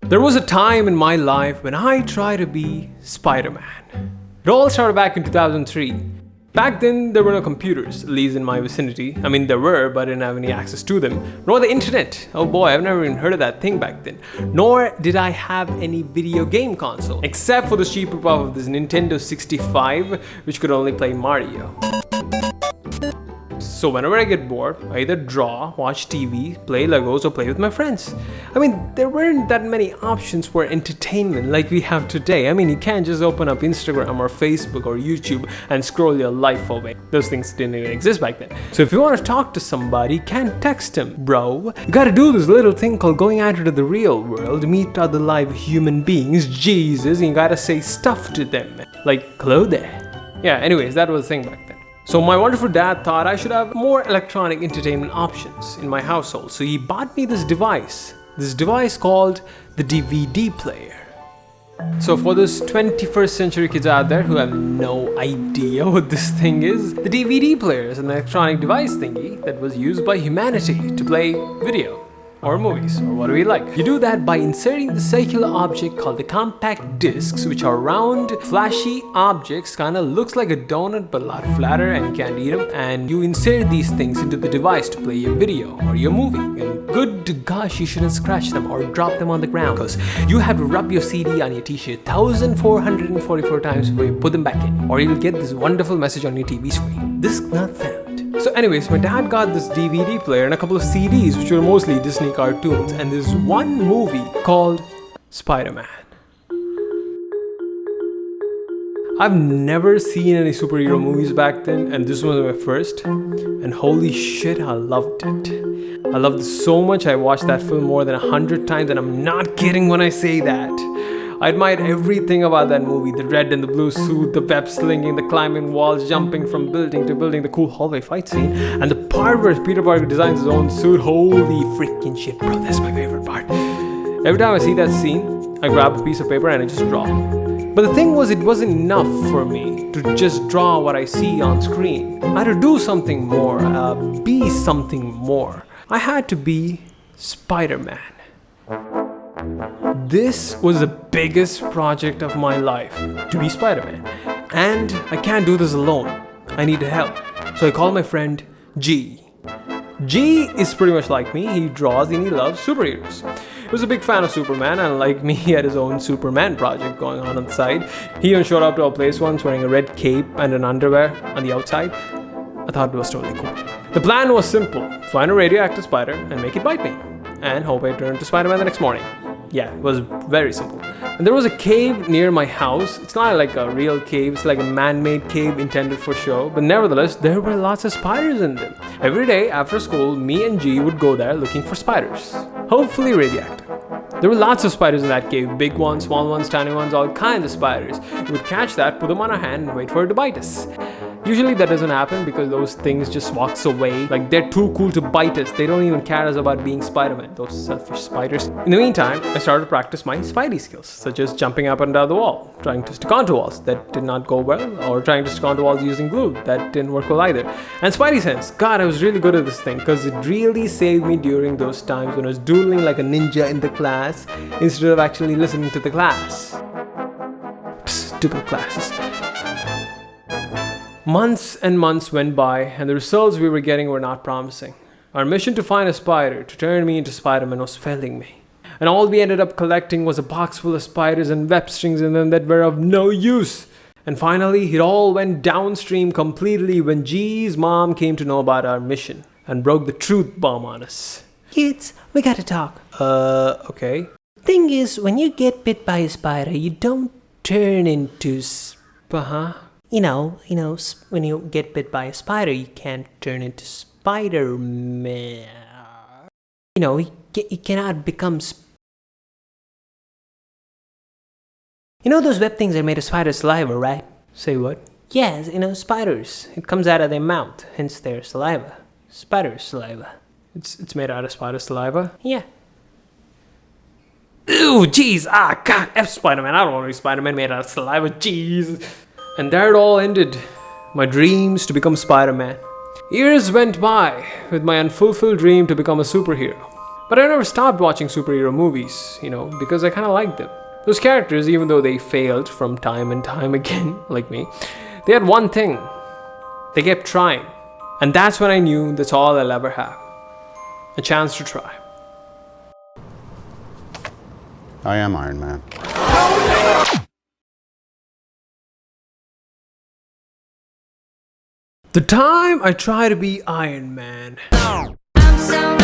There was a time in my life when I tried to be Spider-Man. It all started back in 2003. Back then, there were no computers, at least in my vicinity. I mean, there were, but I didn't have any access to them. Nor the internet. Oh boy, I've never even heard of that thing back then. Nor did I have any video game console, except for the cheaper puff of this Nintendo 65, which could only play Mario. So whenever I get bored, I either draw, watch TV, play Legos, or play with my friends. I mean, there weren't that many options for entertainment like we have today. I mean, you can't just open up Instagram or Facebook or YouTube and scroll your life away. Those things didn't even exist back then. So if you want to talk to somebody, you can't text them, bro. You gotta do this little thing called going out into the real world, meet other live human beings, Jesus, and you gotta say stuff to them. Like, hello there. Yeah, anyways, that was the thing back then. So my wonderful dad thought I should have more electronic entertainment options in my household. So he bought me this device called the DVD player. So for those 21st century kids out there who have no idea what this thing is, the DVD player is an electronic device thingy that was used by humanity to play video or movies, or what do we like. You do that by inserting the circular object called the compact discs, which are round, flashy objects, kinda looks like a donut but a lot flatter and you can't eat them. And you insert these things into the device to play your video or your movie. And good to gosh, you shouldn't scratch them or drop them on the ground, because you have to rub your CD on your t-shirt 1,444 times before you put them back in, or you'll get this wonderful message on your TV screen. Disk not found. So anyways, my dad got this DVD player and a couple of CDs, which were mostly Disney cartoons, and this one movie called Spider-Man. I've never seen any superhero movies back then, and this was my first, and holy shit, I loved it. I loved it so much, I watched that film more than 100 times, and I'm not kidding when I say that. I admired everything about that movie, the red and the blue suit, the web slinging, the climbing walls, jumping from building to building, the cool hallway fight scene, and the part where Peter Parker designs his own suit. Holy freaking shit, bro, that's my favorite part. Every time I see that scene, I grab a piece of paper and I just draw. But the thing was, it wasn't enough for me to just draw what I see on screen. I had to do something more, be something more. I had to be Spider-Man. This was the biggest project of my life, to be Spider-Man. And I can't do this alone. I need help. So I called my friend G. G is pretty much like me. He draws and he loves superheroes. He was a big fan of Superman, and like me, he had his own Superman project going on the side. He even showed up to our place once wearing a red cape and an underwear on the outside. I thought it was totally cool. The plan was simple. Find a radioactive spider and make it bite me, and hope I turn to Spider-Man the next morning. Yeah, it was very simple. And there was a cave near my house. It's not like a real cave, it's like a man-made cave intended for show. But nevertheless, there were lots of spiders in them. Every day after school, me and G would go there looking for spiders. Hopefully radioactive. There were lots of spiders in that cave. Big ones, small ones, tiny ones, all kinds of spiders. We would catch that, put them on our hand, and wait for it to bite us. Usually that doesn't happen because those things just walks away. Like, they're too cool to bite us. They don't even care us about being Spider-Man, those selfish spiders. In the meantime, I started to practice my Spidey skills, such as jumping up and down the wall, trying to stick onto walls. That did not go well, or trying to stick onto walls using glue. That didn't work well either. And Spidey sense. God, I was really good at this thing because it really saved me during those times when I was doodling like a ninja in the class instead of actually listening to the class. Psst, stupid classes. Months and months went by, and the results we were getting were not promising. Our mission to find a spider, to turn me into Spider-Man, was failing me. And all we ended up collecting was a box full of spiders and web strings in them that were of no use. And finally, it all went downstream completely when G's mom came to know about our mission and broke the truth bomb on us. Kids, we gotta talk. Okay. Thing is, when you get bit by a spider, you don't turn into You know, when you get bit by a spider, you can't turn into Spider-Man. You know, you cannot become... You know those web things are made of spider saliva, right? Say what? Yes, spiders. It comes out of their mouth, hence their saliva. Spider saliva. It's made out of spider saliva? Yeah. Ew, jeez, God, F Spider-Man. I don't want to be Spider-Man made out of saliva, jeez. And there it all ended. My dreams to become Spider-Man. Years went by with my unfulfilled dream to become a superhero. But I never stopped watching superhero movies, because I kind of liked them. Those characters, even though they failed from time and time again, like me, they had one thing. They kept trying. And that's when I knew that's all I'll ever have. A chance to try. I am Iron Man. The time I try to be Iron Man. I'm so